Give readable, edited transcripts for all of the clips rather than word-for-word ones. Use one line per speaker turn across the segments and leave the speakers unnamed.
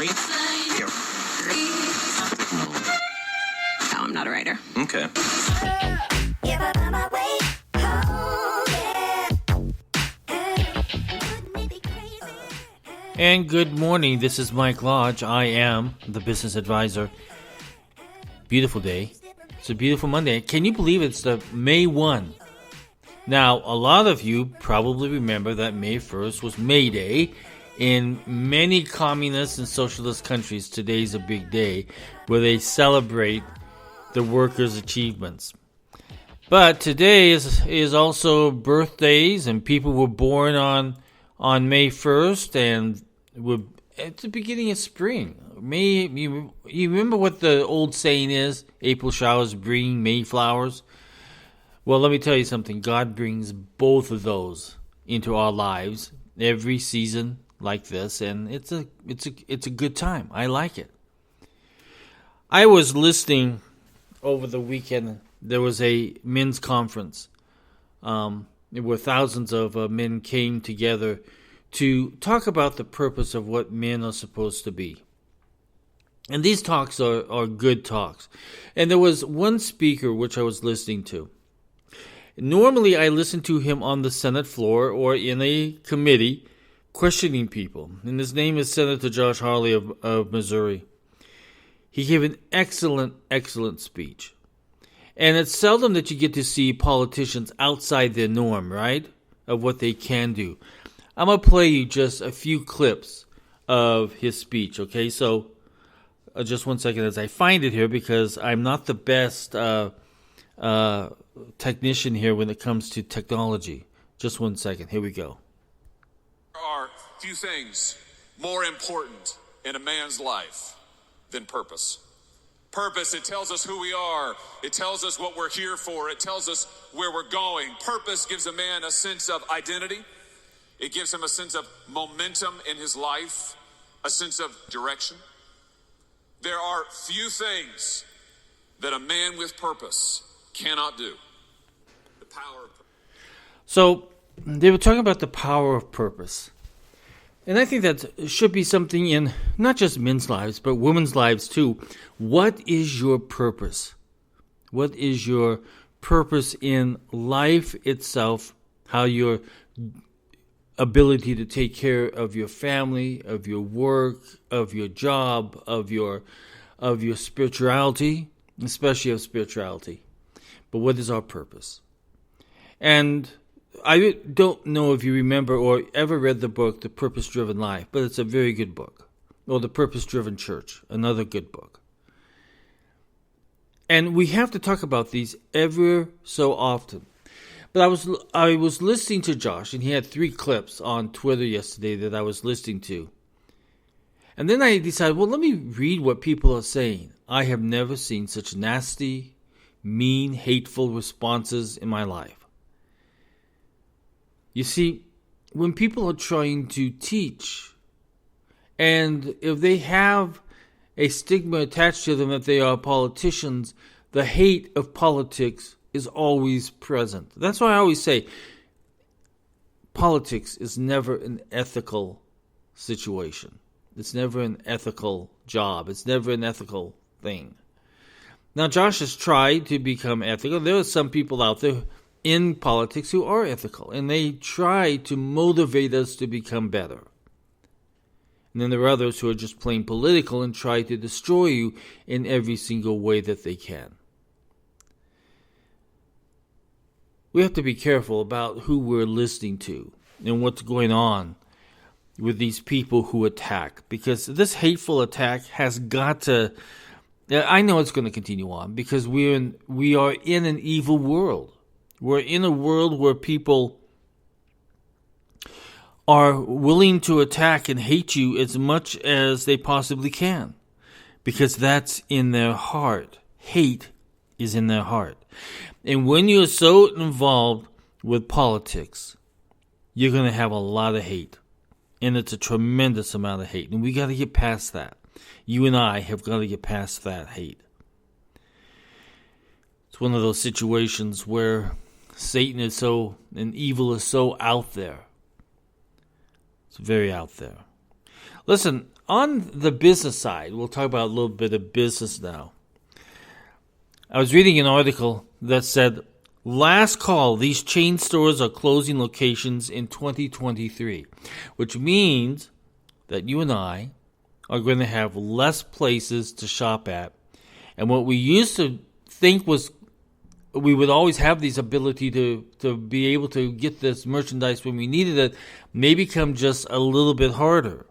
No, I'm not a writer.
Okay.
And good morning. This is Mike Lodge. I am the business advisor. Beautiful day. It's a beautiful Monday. Can you believe it's the May 1? Now, a lot of you probably remember that May 1st was May Day. In many communist and socialist countries, today's a big day where they celebrate the workers' achievements. But today is also birthdays, and people were born on May 1st, and at the beginning of spring. You remember what the old saying is? April showers bring May flowers. Well, let me tell you something. God brings both of those into our lives every season like this, and it's a good time. I like it. I was listening over the weekend. There was a men's conference where thousands of men came together to talk about the purpose of what men are supposed to be. And these talks are good talks. And there was one speaker which I was listening to. Normally I listen to him on the Senate floor or in a committee questioning people. And his name is Senator Josh Hawley of Missouri. He gave an excellent speech. And it's seldom that you get to see politicians outside their norm, right? Of what they can do. I'm going to play you just a few clips of his speech, okay? So, just one second as I find it here, because I'm not the best technician here when it comes to technology. Just one second. Here we go.
There are few things more important in a man's life than purpose. Purpose, it tells us who we are. It tells us what we're here for. It tells us where we're going. Purpose gives a man a sense of identity. It gives him a sense of momentum in his life, a sense of direction. There are few things that a man with purpose cannot do. The power of purpose.
So, they were talking about the power of purpose. And I think that should be something in not just men's lives, but women's lives too. What is your purpose? What is your purpose in life itself? How your ability to take care of your family, of your work, of your job, of your spirituality, especially of spirituality. But what is our purpose? And I don't know if you remember or ever read the book, The Purpose-Driven Life, but it's a very good book. Or The Purpose-Driven Church, another good book. And we have to talk about these ever so often. But I was listening to Josh, and he had 3 clips on Twitter yesterday that I was listening to. And then I decided, well, let me read what people are saying. I have never seen such nasty, mean, hateful responses in my life. You see, when people are trying to teach, and if they have a stigma attached to them that they are politicians, the hate of politics is always present. That's why I always say politics is never an ethical situation. It's never an ethical job. It's never an ethical thing. Now, Josh has tried to become ethical. There are some people out there in politics who are ethical, and they try to motivate us to become better. And then there are others who are just plain political and try to destroy you in every single way that they can. We have to be careful about who we're listening to and what's going on with these people who attack, because this hateful attack has got to, I know it's going to continue on, because we are in an evil world. We're in a world where people are willing to attack and hate you as much as they possibly can, because that's in their heart. Hate is in their heart. And when you're so involved with politics, you're going to have a lot of hate. And it's a tremendous amount of hate. And we got to get past that. You and I have got to get past that hate. It's one of those situations where Satan is so, and evil is so out there. It's very out there. Listen, on the business side, we'll talk about a little bit of business now. I was reading an article that said, last call, these chain stores are closing locations in 2023, which means that you and I are going to have less places to shop at. And what we used to think was we would always have this ability to be able to get this merchandise when we needed it may become just a little bit harder.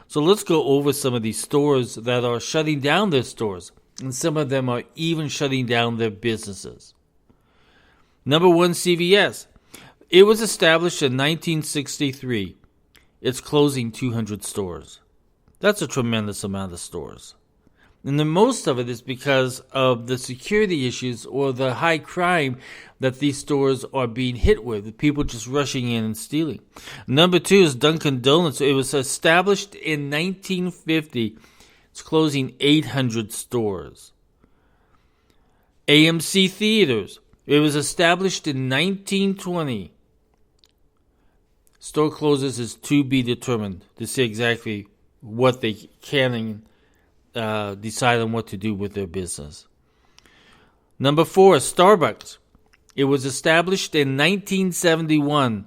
So let's go over some of these stores that are shutting down their stores, and some of them are even shutting down their businesses. Number one, CVS. It was established in 1963. It's closing 200 stores. That's a tremendous amount of stores. And the most of it is because of the security issues or the high crime that these stores are being hit with people just rushing in and stealing. Number two is Dunkin' Donuts. It was established in 1950. It's closing 800 stores. AMC Theaters. It was established in 1920. Store closes is to be determined to see exactly what they can decide on what to do with their business. Number four, Starbucks. It was established in 1971,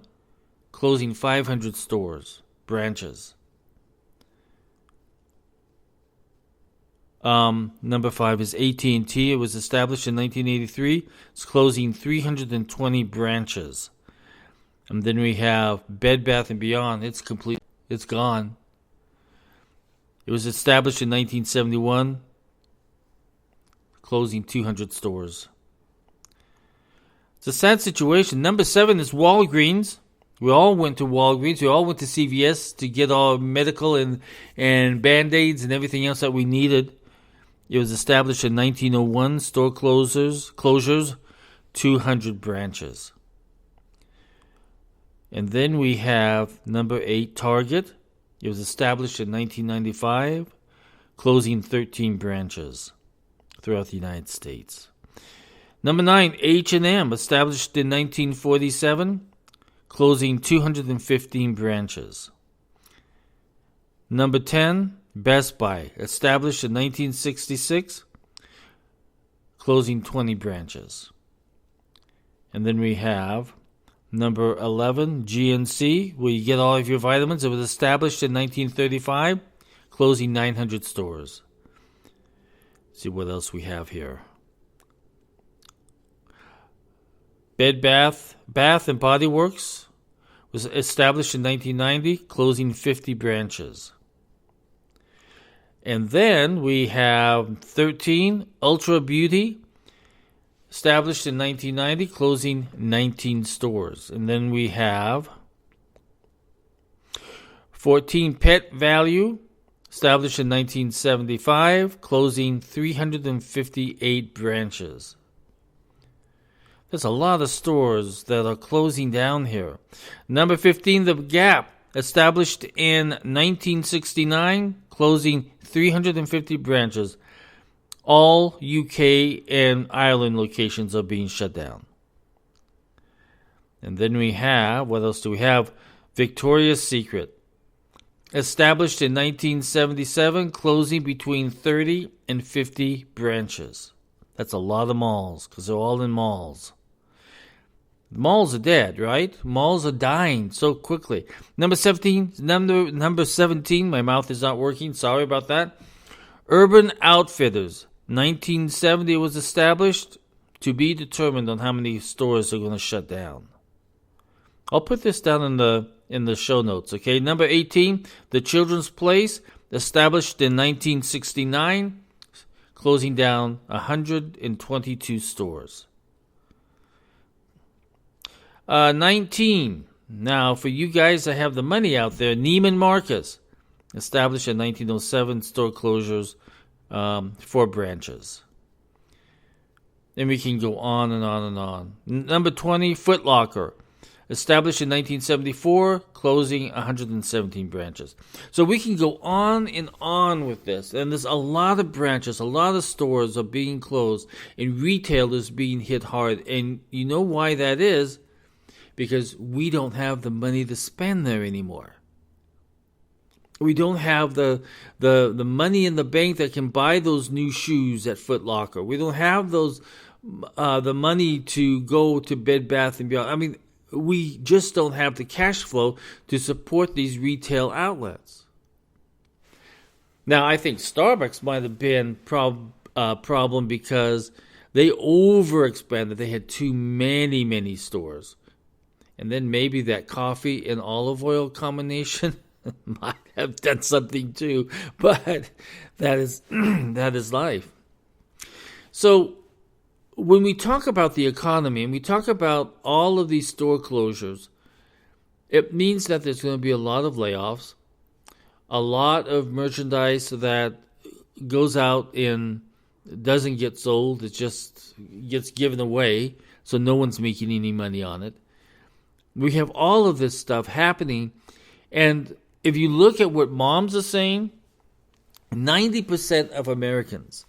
closing 500 branches. Number five is AT&T. It was established in 1983. It's closing 320 branches. And then we have Bed Bath & Beyond. It's complete. It's gone. It was established in 1971, closing 200 stores. It's a sad situation. Number seven is Walgreens. We all went to Walgreens. We all went to CVS to get our medical and Band-Aids and everything else that we needed. It was established in 1901. Store closures, 200 branches. And then we have number eight, Target. It was established in 1995, closing 13 branches throughout the United States. Number 9, H&M, established in 1947, closing 215 branches. Number 10, Best Buy, established in 1966, closing 20 branches. And then we have number 11, GNC, where you get all of your vitamins. It was established in 1935, closing 900 stores. Let's see what else we have here. Bath and Body Works was established in 1990, closing 50 branches. And then we have 13, Ultra Beauty, established in 1990, closing 19 stores. And then we have 14, Pet Value, established in 1975, closing 358 branches. There's a lot of stores that are closing down here. Number 15, The Gap, established in 1969, closing 350 branches. All UK and Ireland locations are being shut down. And then we have, what else do we have? Victoria's Secret, established in 1977, closing between 30 and 50 branches. That's a lot of malls, because they're all in malls. Malls are dead, right? Malls are dying so quickly. Number 17, my mouth is not working, sorry about that. Urban Outfitters, 1970 was established, to be determined on how many stores are going to shut down. I'll put this down in the show notes, okay? Number 18, The Children's Place, established in 1969, closing down 122 stores. 19, now for you guys that have the money out there, Neiman Marcus, established in 1907, store closures, 4 branches. And we can go on and on and on. Number 20, Foot Locker, established in 1974, closing 117 branches. So we can go on and on with this. And there's a lot of branches, a lot of stores are being closed, and retailers being hit hard. And you know why that is? Because we don't have the money to spend there anymore. We don't have the money in the bank that can buy those new shoes at Foot Locker. We don't have those the money to go to Bed Bath & Beyond. I mean, we just don't have the cash flow to support these retail outlets. Now, I think Starbucks might have been problem because they overexpanded. They had too many stores. And then maybe that coffee and olive oil combination might have done something too. But that is that is life. So when we talk about the economy and we talk about all of these store closures, it means that there's going to be a lot of layoffs, a lot of merchandise that goes out and doesn't get sold. It just gets given away, so no one's making any money on it. We have all of this stuff happening, and if you look at what moms are saying, 90% of Americans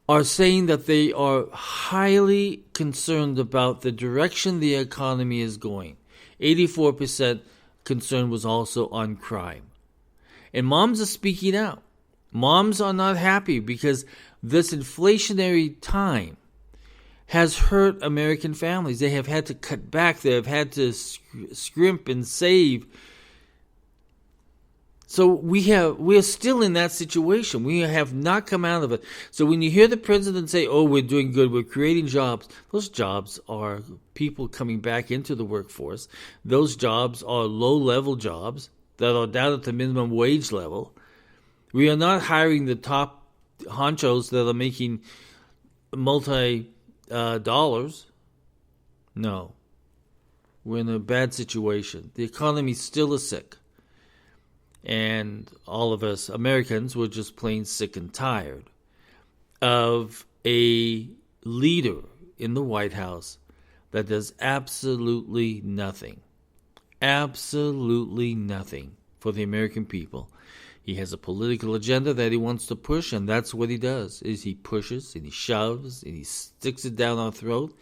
are saying that they are highly concerned about the direction the economy is going. 84% concern was also on crime. And moms are speaking out. Moms are not happy because this inflationary time has hurt American families. They have had to cut back. They have had to scrimp and save. So we are still in that situation. We have not come out of it. So when you hear the president say, "Oh, we're doing good, we're creating jobs," those jobs are people coming back into the workforce. Those jobs are low-level jobs that are down at the minimum wage level. We are not hiring the top honchos that are making dollars. No. We're in a bad situation. The economy still is sick. And all of us Americans were just plain sick and tired of a leader in the White House that does absolutely nothing for the American people. He has a political agenda that he wants to push, and that's what he does, is he pushes and he shoves and he sticks it down our throat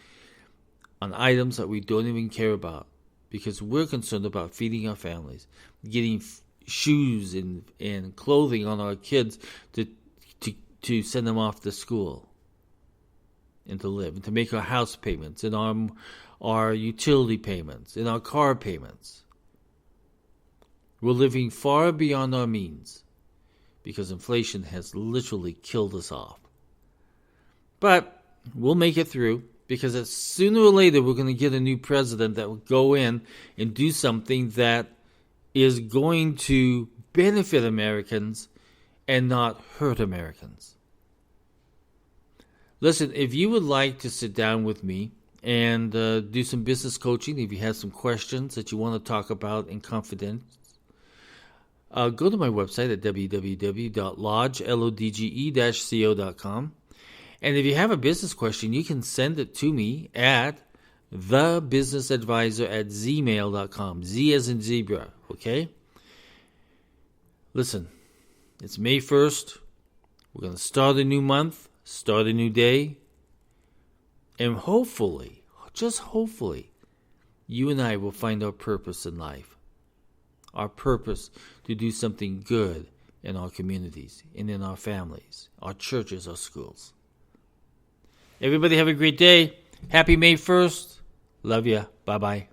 on items that we don't even care about because we're concerned about feeding our families, getting shoes and clothing on our kids to send them off to school and to live, and to make our house payments and our utility payments and our car payments. We're living far beyond our means because inflation has literally killed us off. But we'll make it through because sooner or later we're going to get a new president that will go in and do something that is going to benefit Americans and not hurt Americans. Listen, if you would like to sit down with me and do some business coaching, if you have some questions that you want to talk about in confidence, go to my website at www.lodge.co.com. And if you have a business question, you can send it to me at thebusinessadvisor@gmail.com. Z as in zebra, okay? Listen, it's May 1st. We're going to start a new month, start a new day. And hopefully, just hopefully, you and I will find our purpose in life. Our purpose to do something good in our communities and in our families, our churches, our schools. Everybody have a great day. Happy May 1st. Love ya. Bye-bye.